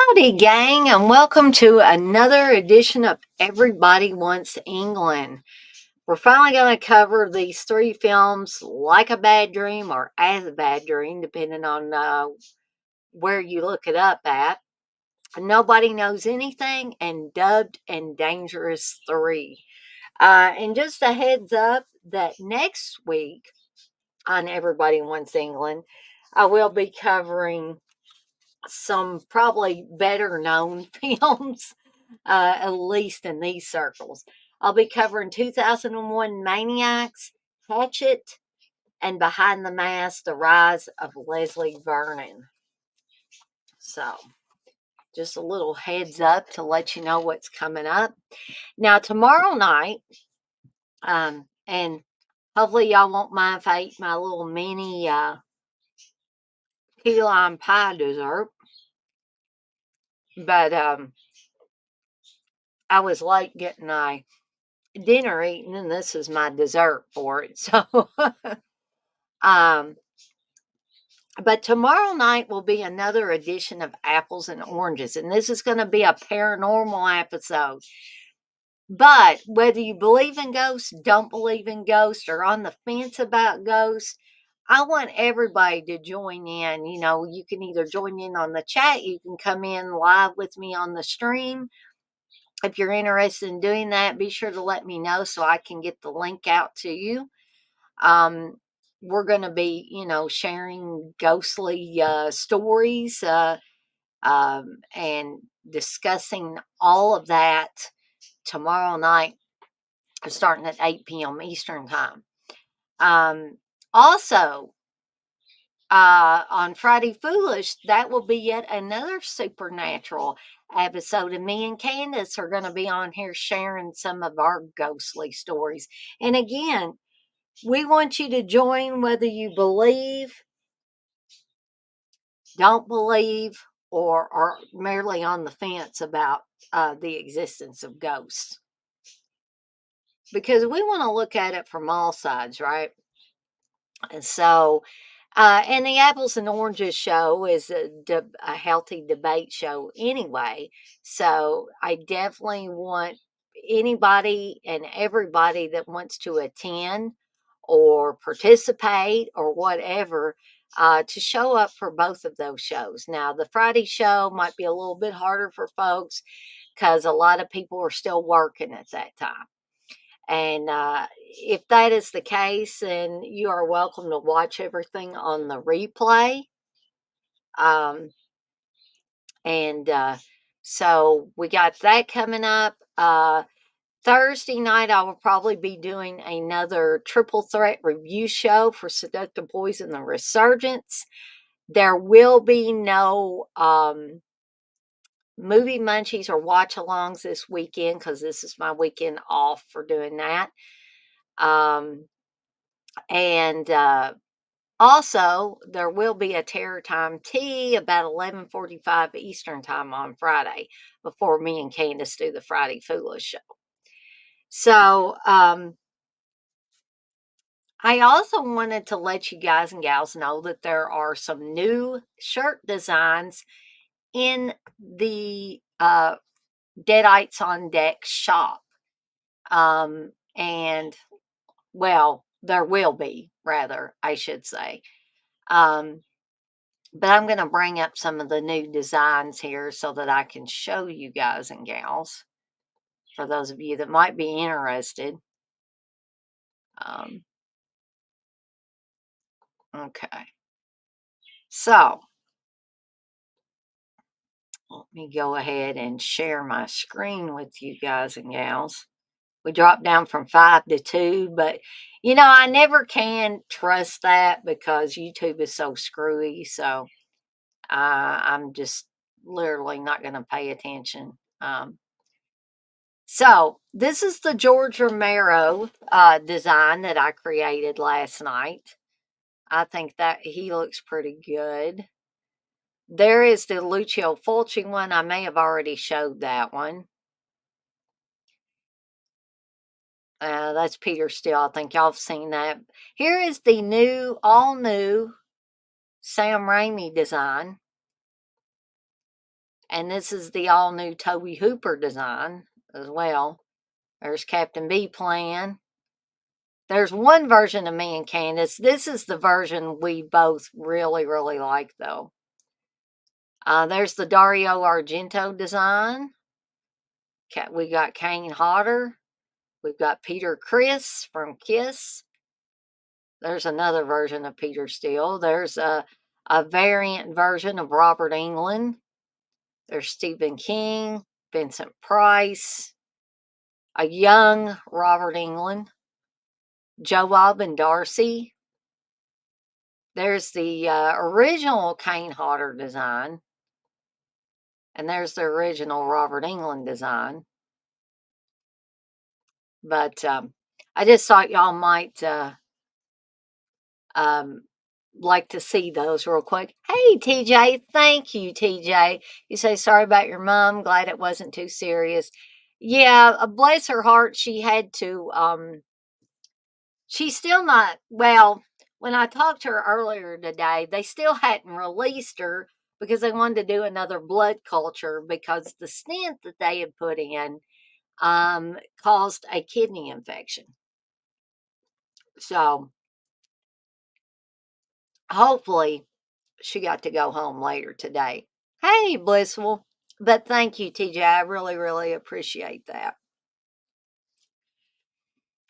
Howdy, gang, and welcome to another edition of Everybody Wants England. We're finally going to cover these three films, Like a Bad Dream or As a Bad Dream, depending on where you look it up at. Nobody Knows Anything and Dubbed and Dangerous 3. And just a heads up that next week on Everybody Wants England, I will be covering some probably better known films, at least in these circles. I'll be covering 2001 Maniacs, Hatchet, and Behind the Mask, The Rise of Leslie Vernon. So, just a little heads up to let you know what's coming up. Now, tomorrow night, and hopefully y'all won't mind if I eat my little mini key lime pie dessert. But I was late getting my dinner eaten, and this is my dessert for it. So, um, but tomorrow night will be another edition of Apples and Oranges, and this is going to be a paranormal episode. But whether you believe in ghosts, don't believe in ghosts, or on the fence about ghosts, I want everybody to join in. You know, you can either join in on the chat, you can come in live with me on the stream. If you're interested in doing that, be sure to let me know so I can get the link out to you. We're going to be, sharing ghostly stories and discussing all of that tomorrow night, starting at 8 p.m. Eastern Time. Also, on Friday Foolish, that will be yet another supernatural episode, and me and Candace are going to be on here sharing some of our ghostly stories. And again, we want you to join whether you believe, don't believe, or are merely on the fence about the existence of ghosts. Because we want to look at it from all sides, right? And so, and the Apples and Oranges show is a healthy debate show anyway. So I definitely want anybody and everybody that wants to attend or participate or whatever to show up for both of those shows. Now, the Friday show might be a little bit harder for folks because a lot of people are still working at that time. And if that is the case, then you are welcome to watch everything on the replay. Um, and so we got that coming up. Thursday night, I will probably be doing another triple threat review show for Seductive Poison: The Resurgence. There will be no movie munchies or watch alongs this weekend because this is my weekend off for doing that. And also, there will be a Terror Time tea about 11:45 Eastern Time on Friday before me and Candace do the Friday Foolish show. So, I also wanted to let you guys and gals know that there are some new shirt designs in the Deadites on Deck shop. And, well, there will be, rather, I should say. But I'm going to bring up some of the new designs here so that I can show you guys and gals, for those of you that might be interested. Okay. So, let me go ahead and share my screen with you guys and gals. We dropped down from 5 to 2, but I never can trust that because YouTube is so screwy. So, I'm just literally not going to pay attention. So this is the George Romero design that I created last night. I think that he looks pretty good. There is the Lucio Fulci one. I may have already showed that one. That's Peter Steele. I think y'all have seen that. Here is the all new Sam Raimi design. And this is the all new Toby Hooper design as well. There's Captain B playing. There's one version of me and Candace. This is the version we both really, really like, though. There's the Dario Argento design. We got Kane Hodder. We've got Peter Criss from Kiss. There's another version of Peter Steele. There's a variant version of Robert Englund. There's Stephen King, Vincent Price, a young Robert Englund, Joe Bob and Darcy. There's the original Kane Hodder design. And there's the original Robert Englund design. But I just thought y'all might like to see those real quick. Hey, TJ. Thank you, TJ. You say, sorry about your mom. Glad it wasn't too serious. Yeah, bless her heart. She had to, she's still not, well, when I talked to her earlier today, they still hadn't released her because they wanted to do another blood culture because the stent that they had put in caused a kidney infection. So hopefully she got to go home later today. Hey, Blissful. But thank you, TJ. I really, really appreciate that.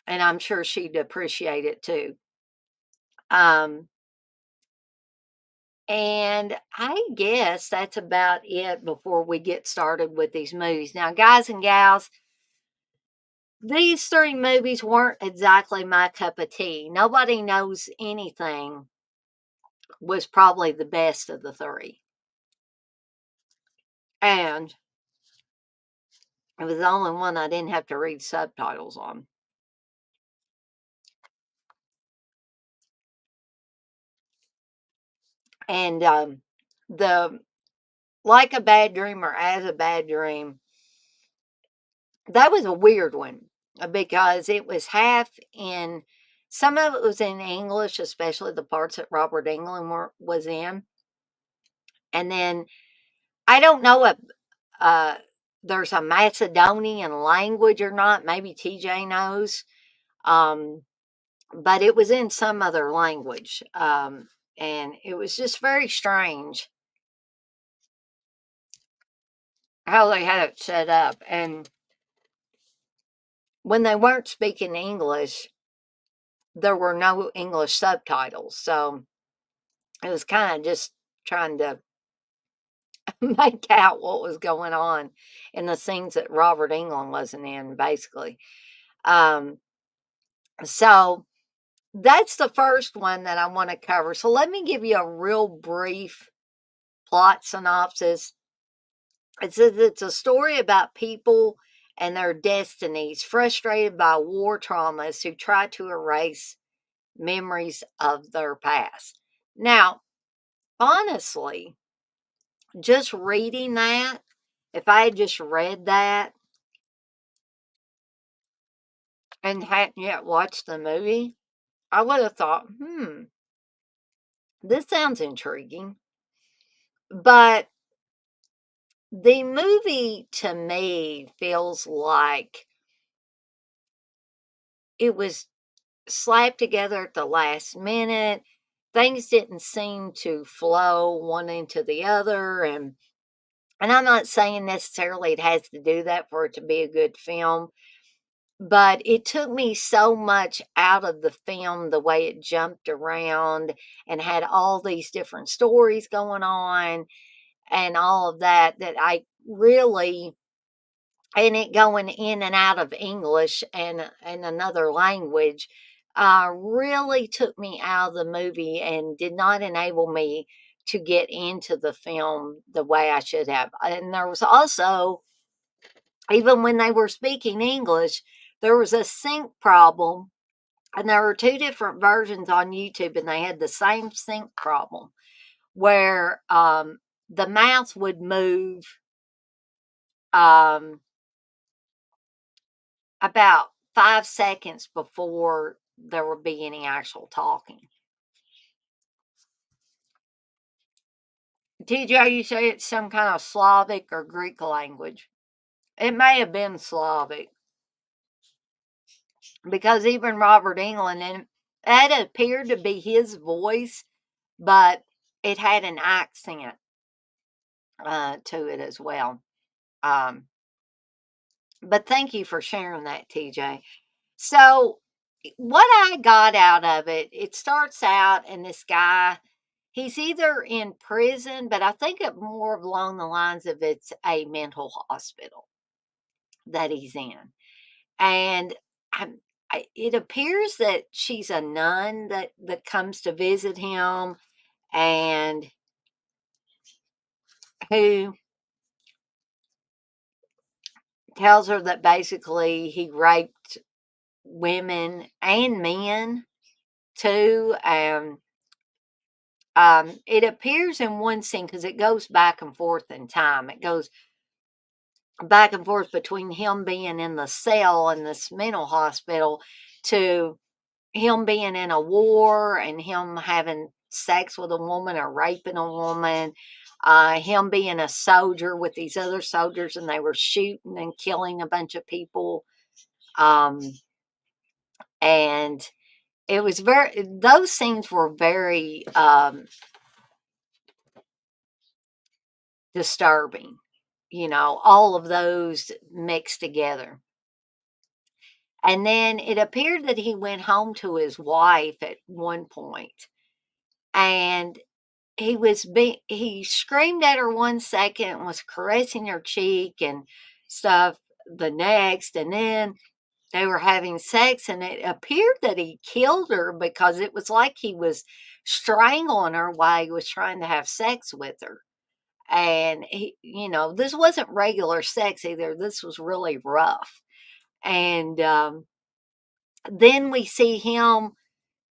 And I'm sure she'd appreciate it too. And I guess that's about it before we get started with these movies. Now, guys and gals, these three movies weren't exactly my cup of tea. Nobody Knows Anything was probably the best of the three. And it was the only one I didn't have to read subtitles on. And the Like a Bad Dream or As a Bad Dream, that was a weird one because it was half in, some of it was in English, especially the parts that Robert Englund was in. And then I don't know if there's a Macedonian language or not. Maybe TJ knows. But it was in some other language. And it was just very strange how they had it set up. And when they weren't speaking English, there were no English subtitles. So it was kind of just trying to make out what was going on in the scenes that Robert Englund wasn't in, basically. So that's the first one that I want to cover. So let me give you a real brief plot synopsis. It's a story about people and their destinies, frustrated by war traumas who try to erase memories of their past. Now, honestly, just reading that, if I had just read that and hadn't yet watched the movie, I would have thought, this sounds intriguing. But the movie to me feels like it was slapped together at the last minute. Things didn't seem to flow one into the other. And I'm not saying necessarily it has to do that for it to be a good film, but it took me so much out of the film, the way it jumped around and had all these different stories going on and all of that, that I really, and it going in and out of English and another language, really took me out of the movie and did not enable me to get into the film the way I should have. And there was also, even when they were speaking English, there was a sync problem. And there were two different versions on YouTube, and they had the same sync problem where the mouth would move about 5 seconds before there would be any actual talking. TJ, you say it's some kind of Slavic or Greek language. It may have been Slavic because even Robert Englund, and that appeared to be his voice, but it had an accent to it as well. Um, but thank you for sharing that, TJ. So, what I got out of it, it starts out, and this guy, he's either in prison, but I think it more along the lines of it's a mental hospital that he's in. And I'm, it appears that she's a nun that comes to visit him, and who tells her that basically he raped women and men too. It appears in one scene because it goes back and forth in time. It goes back and forth between him being in the cell in this mental hospital to him being in a war and him having sex with a woman or raping a woman, him being a soldier with these other soldiers and they were shooting and killing a bunch of people. Um, and it was those scenes were very disturbing, all of those mixed together. And then it appeared that he went home to his wife at one point, and he screamed at her one second and was caressing her cheek and stuff the next, and then they were having sex, and it appeared that he killed her because it was like he was strangling her while he was trying to have sex with her. And this wasn't regular sex either. This was really rough. And then we see him,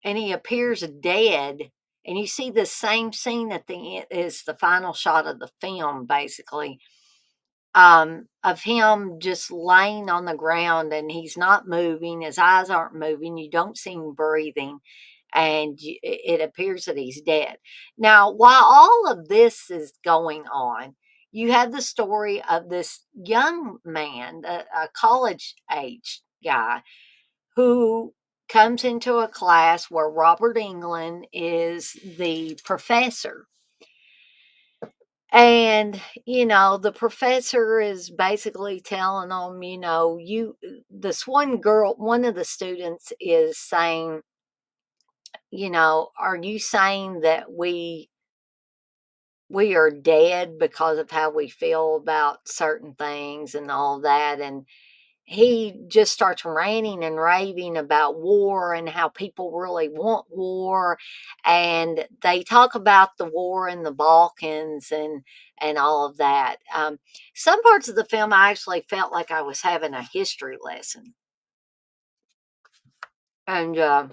and he appears dead. And you see the same scene at the end is the final shot of the film, basically, of him just laying on the ground, and he's not moving. His eyes aren't moving. You don't see him breathing, and it appears that he's dead. Now, while all of this is going on, you have the story of this young man, a college age guy, who comes into a class where Robert Englund is the professor. And, the professor is basically telling them, this one girl, one of the students is saying, are you saying that we are dead because of how we feel about certain things and all that? And he just starts ranting and raving about war and how people really want war. And they talk about the war in the Balkans and all of that. Some parts of the film, I actually felt like I was having a history lesson. And I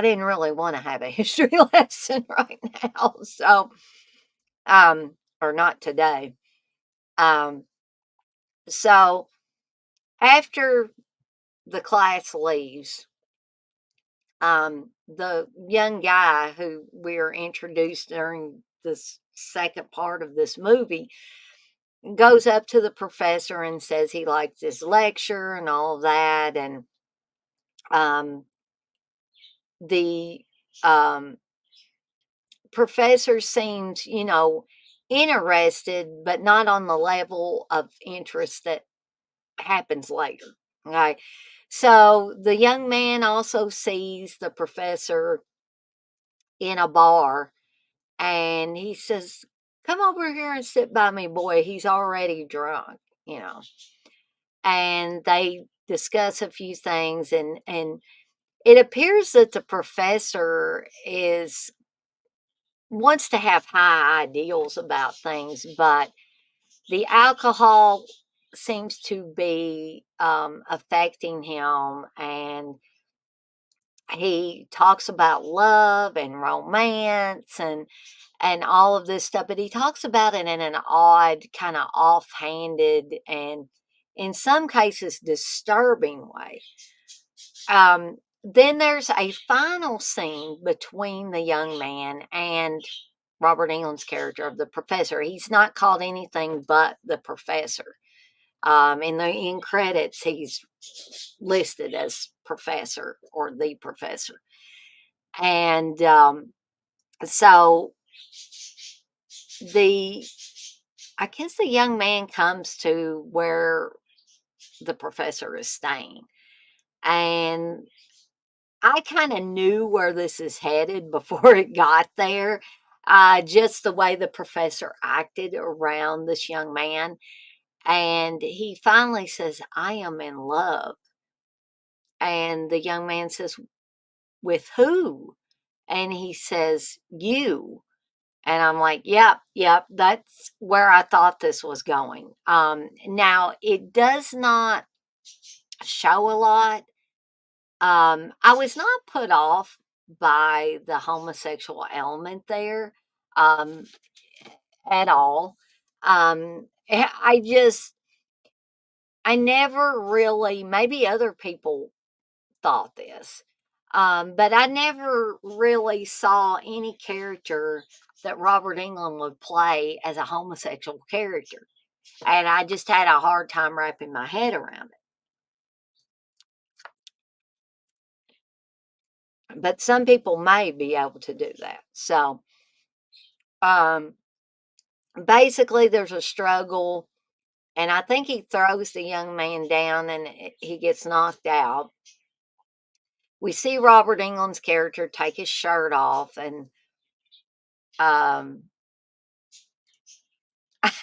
didn't really want to have a history lesson right now. So, or not today. Um, so after the class leaves, the young guy who we're introduced during this second part of this movie goes up to the professor and says he likes his lecture and all of that. And um, the professor seems, interested, but not on the level of interest that happens later. Okay. So the young man also sees the professor in a bar, and he says, "Come over here and sit by me, boy. He's already drunk," you know. And they discuss a few things, and it appears that the professor is wants to have high ideals about things, but the alcohol seems to be affecting him, and he talks about love and romance and all of this stuff, but he talks about it in an odd, kind of offhanded, and in some cases disturbing way. Then there's a final scene between the young man and Robert Englund's character of the professor. He's not called anything but the professor. In the end credits, he's listed as professor or the professor. And so the I guess the young man comes to where the professor is staying. And I kind of knew where this is headed before it got there. Just the way the professor acted around this young man. And he finally says, I am in love. And the young man says, with who? And he says, you. And I'm like, yep, yep, that's where I thought this was going. Now, it does not show a lot. I was not put off by the homosexual element there um, at all. I never really, maybe other people thought this, but I never really saw any character that Robert Englund would play as a homosexual character. And I just had a hard time wrapping my head around it. But some people may be able to do that. So um, basically, there's a struggle, and I think he throws the young man down and he gets knocked out. We see Robert Englund's character take his shirt off, and um,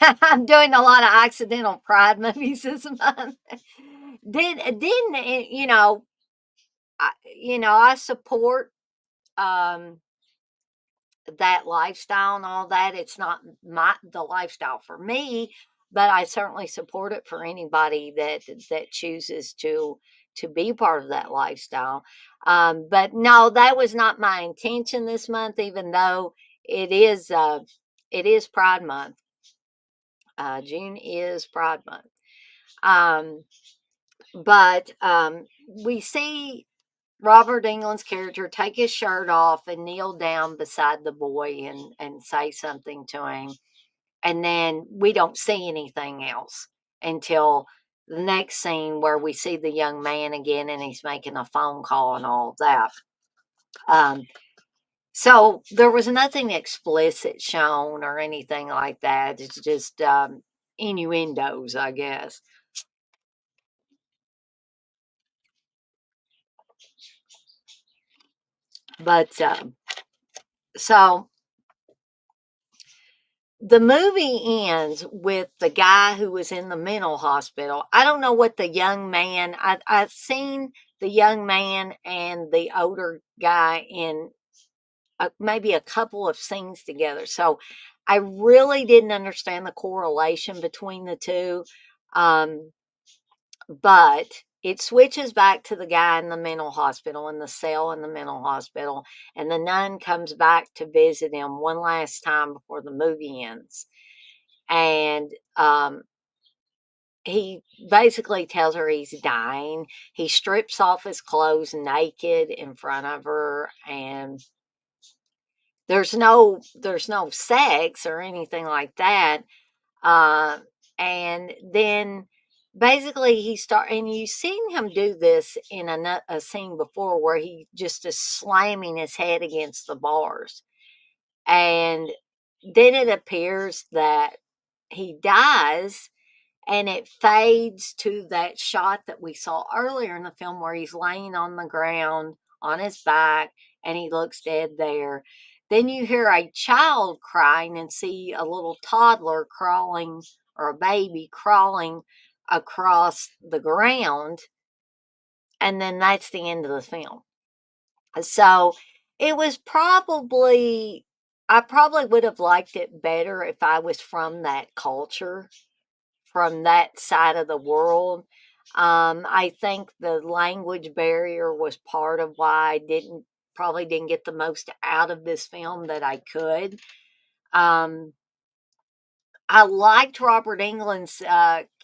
I'm doing a lot of accidental pride movies this month. Then I support um, that lifestyle and all that. It's not the lifestyle for me, but I certainly support it for anybody that chooses to be part of that lifestyle. But no, that was not my intention this month, even though it is it is Pride Month. June is Pride Month. Um, but we see Robert Englund's character take his shirt off and kneel down beside the boy and say something to him. And then we don't see anything else until the next scene where we see the young man again and he's making a phone call and all of that. Um, so there was nothing explicit shown or anything like that. It's just innuendos, I guess. But so the movie ends with the guy who was in the mental hospital. I don't know what the young man, I've seen the young man and the older guy in maybe a couple of scenes together. So I really didn't understand the correlation between the two. Um, but it switches back to the guy in the mental hospital, in the cell in the mental hospital, and the nun comes back to visit him one last time before the movie ends. And he basically tells her he's dying. He strips off his clothes naked in front of her, and there's no sex or anything like that. Uh, and then basically and you've seen him do this in a scene before where he just is slamming his head against the bars. And then it appears that he dies, and it fades to that shot that we saw earlier in the film where he's laying on the ground on his back and he looks dead there. Then you hear a child crying and see a little toddler crawling, or a baby crawling across the ground. And then that's the end of the film. So it was I probably would have liked it better if I was from that culture, from that side of the world. I think the language barrier was part of why I probably didn't get the most out of this film that I could. Um, I liked Robert Englund's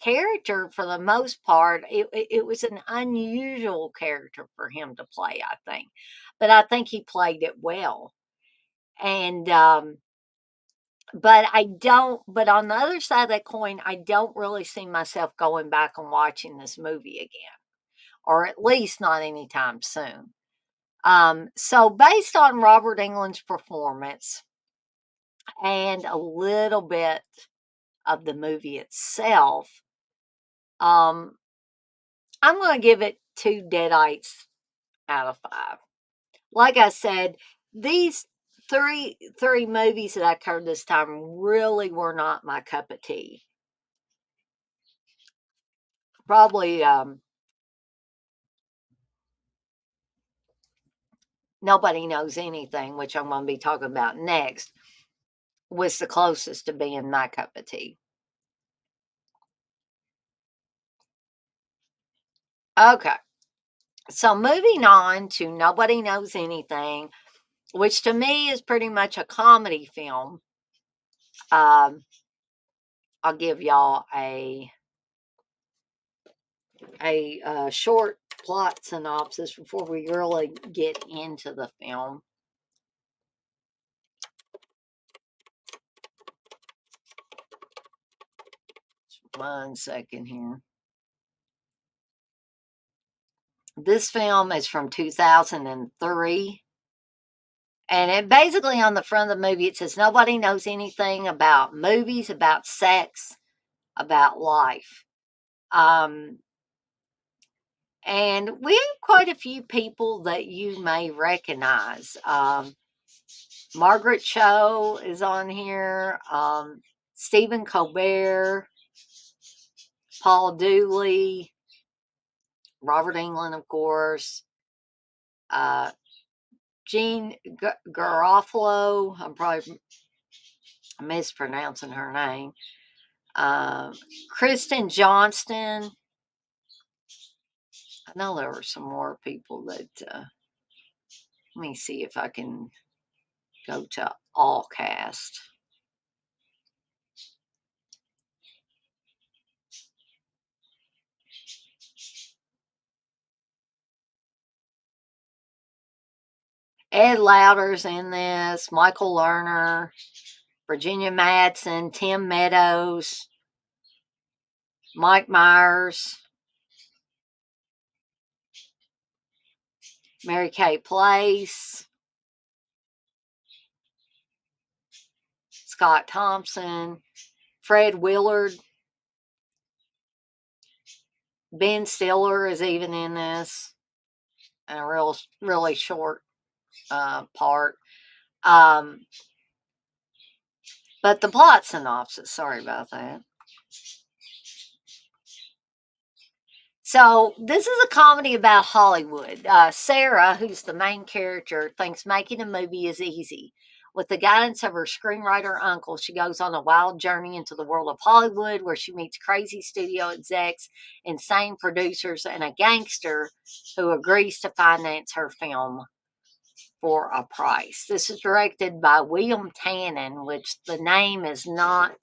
character for the most part. It was an unusual character for him to play, I think, but I think he played it well. And But I don't but on the other side of that coin, I don't really see myself going back and watching this movie again, or at least not anytime soon. So based on Robert Englund's performance and a little bit of the movie itself, um, I'm going to give it 2 deadites out of 5. Like I said, these three movies that I covered this time really were not my cup of tea. Probably Nobody Knows Anything, which I'm going to be talking about next, was the closest to being my cup of tea. Okay, so moving on to Nobody Knows Anything, which to me is pretty much a comedy film. Um, I'll give y'all a short plot synopsis before we really get into the film. One second here. This film is from 2003. And it basically on the front of the movie, it says nobody knows anything about movies, about sex, about life. Um, and we have quite a few people that you may recognize. Margaret Cho is on here, Stephen Colbert, Paul Dooley, Robert Englund, of course, uh, Jean Garofalo. I'm probably mispronouncing her name. Kristen Johnston. I know there were some more people that. Let me see if I can go to all cast. Ed Lauder's in this. Michael Lerner, Virginia Madsen, Tim Meadows, Mike Myers, Mary Kay Place, Scott Thompson, Fred Willard, Ben Stiller is even in this, in a really short part. But the plot synopsis, sorry about that. So, this is a comedy about Hollywood. Sarah, who's the main character, thinks making a movie is easy. With the guidance of her screenwriter uncle, she goes on a wild journey into the world of Hollywood where she meets crazy studio execs, insane producers, and a gangster who agrees to finance her film for a price. This is directed by William Tannen, which the name is not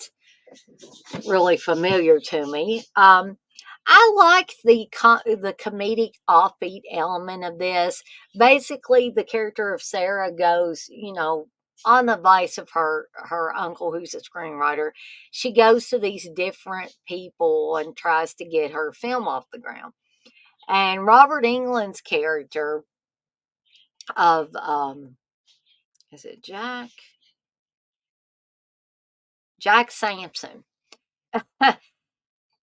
really familiar to me. I like the comedic offbeat element of this. Basically, the character of Sarah goes, on the advice of her uncle, who's a screenwriter. She goes to these different people and tries to get her film off the ground. And Robert Englund's character of is it Jack Sampson, who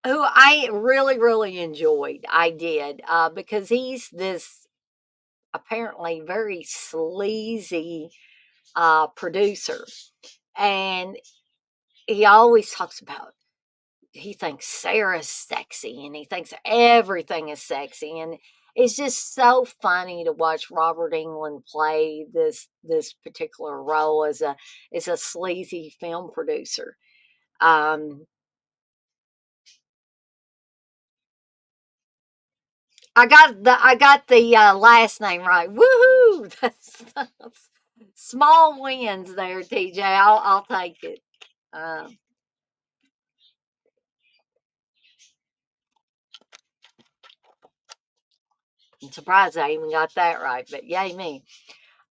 I really, really enjoyed. I did, because he's this apparently very sleazy producer. And he always talks about, he thinks Sarah's sexy and he thinks everything is sexy. And it's just so funny to watch Robert Englund play this particular role as a sleazy film producer. Um, I got the last name right. Woohoo! That's small wins there, TJ. I'll take it. Um, I'm surprised I even got that right, but yay me.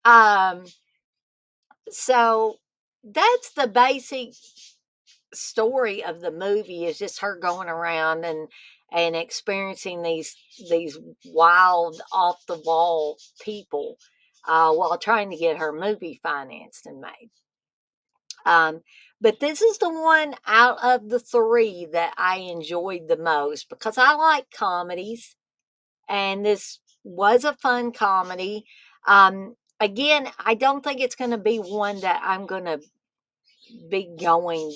Um, so that's the basic story of the movie, is just her going around and experiencing these wild off the wall people while trying to get her movie financed and made. um, but this is the one out of the three that I enjoyed the most because I like comedies, and this was a fun comedy. Again, I don't think it's going to be one that I'm going to be going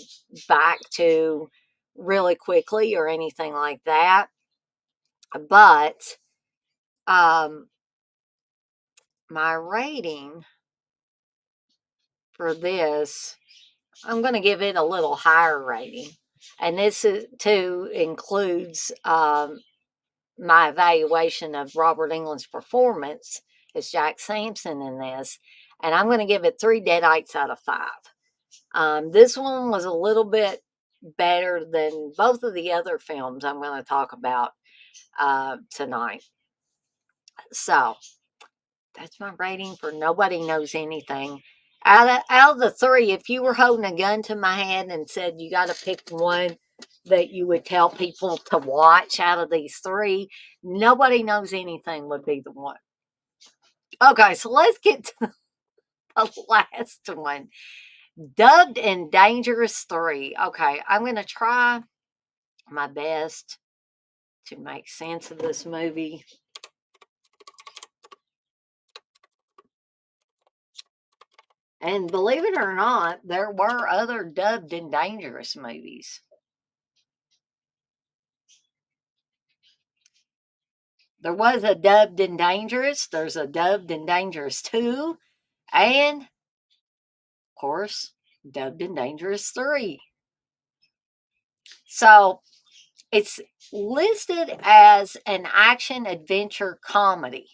back to really quickly or anything like that. But um, my rating for this, I'm going to give it a little higher rating. And this is, too includes my evaluation of Robert Englund's performance as Jack Sampson in this. And I'm going to give it 3 deadites out of 5. This one was a little bit better than both of the other films I'm going to talk about tonight. So that's my rating for Nobody Knows Anything. Out of the three, if you were holding a gun to my head and said you got to pick one that you would tell people to watch out of these three, Nobody Knows Anything would be the one. Okay, so let's get to the last one. Dubbed and Dangerous 3. Okay, I'm going to try my best to make sense of this movie. And believe it or not, there were other dubbed and dangerous movies. There was a Dubbed and Dangerous, there's a Dubbed and Dangerous 2, and, of course, Dubbed and Dangerous 3. So it's listed as an action adventure comedy.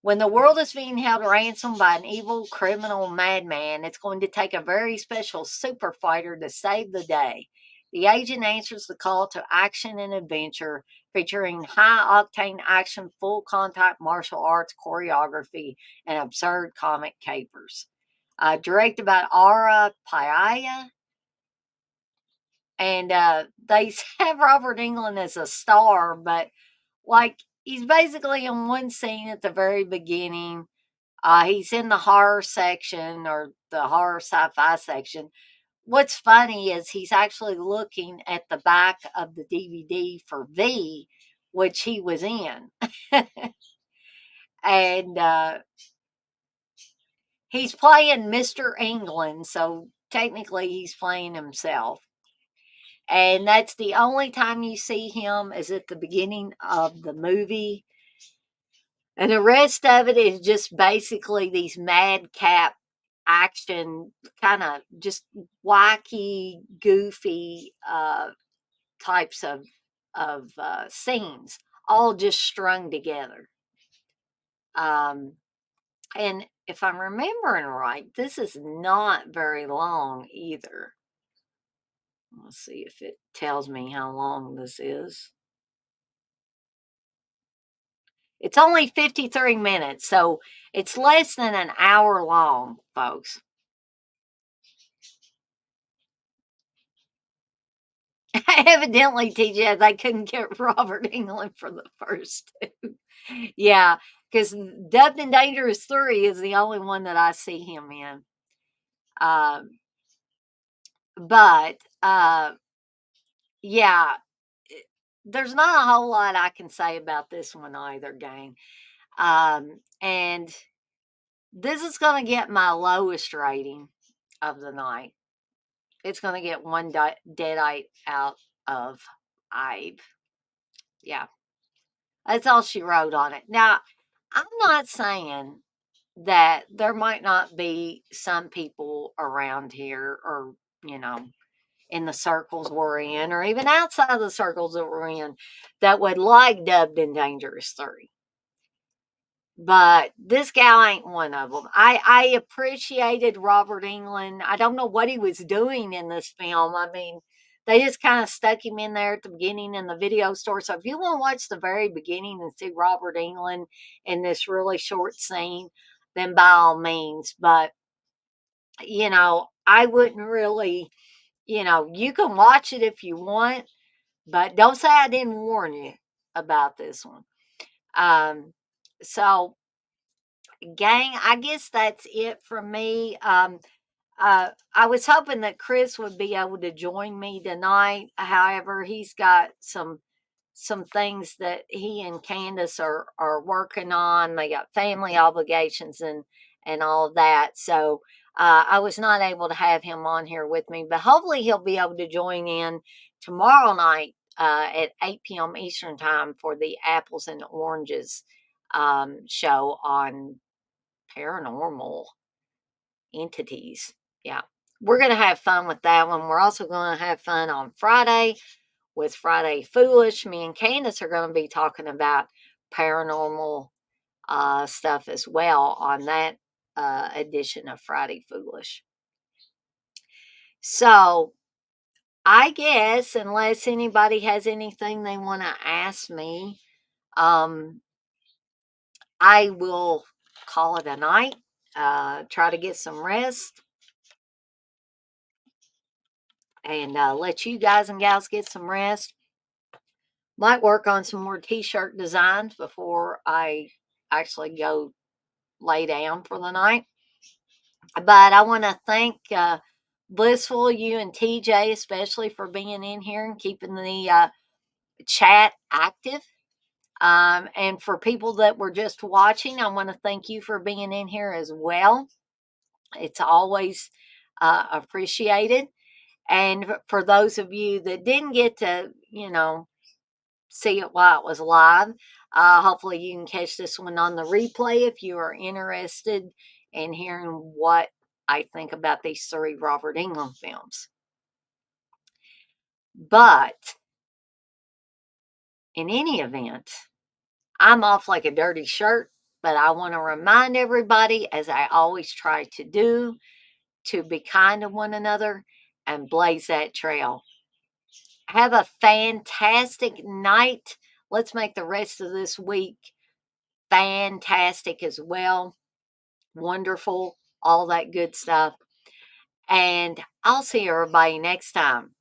When the world is being held ransom by an evil criminal madman, it's going to take a very special super fighter to save the day. The agent answers the call to action and adventure, featuring high octane action, full contact martial arts choreography, and absurd comic capers. Directed by Ara Payaya, and they have Robert Englund as a star, but like he's basically in one scene at the very beginning. He's in the horror section or the horror sci-fi section. What's funny is he's actually looking at the back of the DVD for V, which he was in. And he's playing Mr. England, so technically he's playing himself. And that's the only time you see him is at the beginning of the movie. And the rest of it is just basically these madcap action, kind of just wacky, goofy types of scenes, all just strung together. And if I'm remembering right, this is not very long either. Let's see if it tells me how long this is. It's only 53 minutes, so it's less than an hour long, folks. Evidently, TJ, they couldn't get Robert Englund for the first two. Yeah, because Dubbed and Dangerous 3 is the only one that I see him in. Um, but yeah, there's not a whole lot I can say about this one either, gang. And this is going to get my lowest rating of the night. It's going to get 1 deadite out of 5. Yeah, that's all she wrote on it. Now, I'm not saying that there might not be some people around here or, you know, in the circles we're in, or even outside of the circles that we're in, that would like Dubbed and Dangerous 3. But this gal ain't one of them. I appreciated Robert Englund. I don't know what he was doing in this film. I mean, they just kind of stuck him in there at the beginning in the video store. So if you want to watch the very beginning and see Robert Englund in this really short scene, then by all means. But, you know, I wouldn't really, you can watch it if you want, but don't say I didn't warn you about this one. Um, so, gang, I guess that's it from me. I was hoping that Chris would be able to join me tonight. However, he's got some things that he and Candace are working on. They got family obligations and all of that. So I was not able to have him on here with me, but hopefully he'll be able to join in tomorrow night at 8 p.m. Eastern time for the Apples and Oranges show on paranormal entities. Yeah. We're going to have fun with that one. We're also going to have fun on Friday with Friday Foolish. Me and Candace are going to be talking about paranormal stuff as well on that edition of Friday Foolish. So, I guess, unless anybody has anything they want to ask me, I will call it a night. Try to get some rest and let you guys and gals get some rest. Might work on some more t-shirt designs before I actually go lay down for the night. But I want to thank Blissful, you and TJ, especially for being in here and keeping the chat active. And for people that were just watching, I want to thank you for being in here as well. It's always appreciated. And for those of you that didn't get to, see it while it was live, hopefully you can catch this one on the replay if you are interested in hearing what I think about these 3 Robert Englund films. But in any event, I'm off like a dirty shirt, but I want to remind everybody, as I always try to do, to be kind to one another and blaze that trail. Have a fantastic night. Let's make the rest of this week fantastic as well. Wonderful, all that good stuff. And I'll see everybody next time.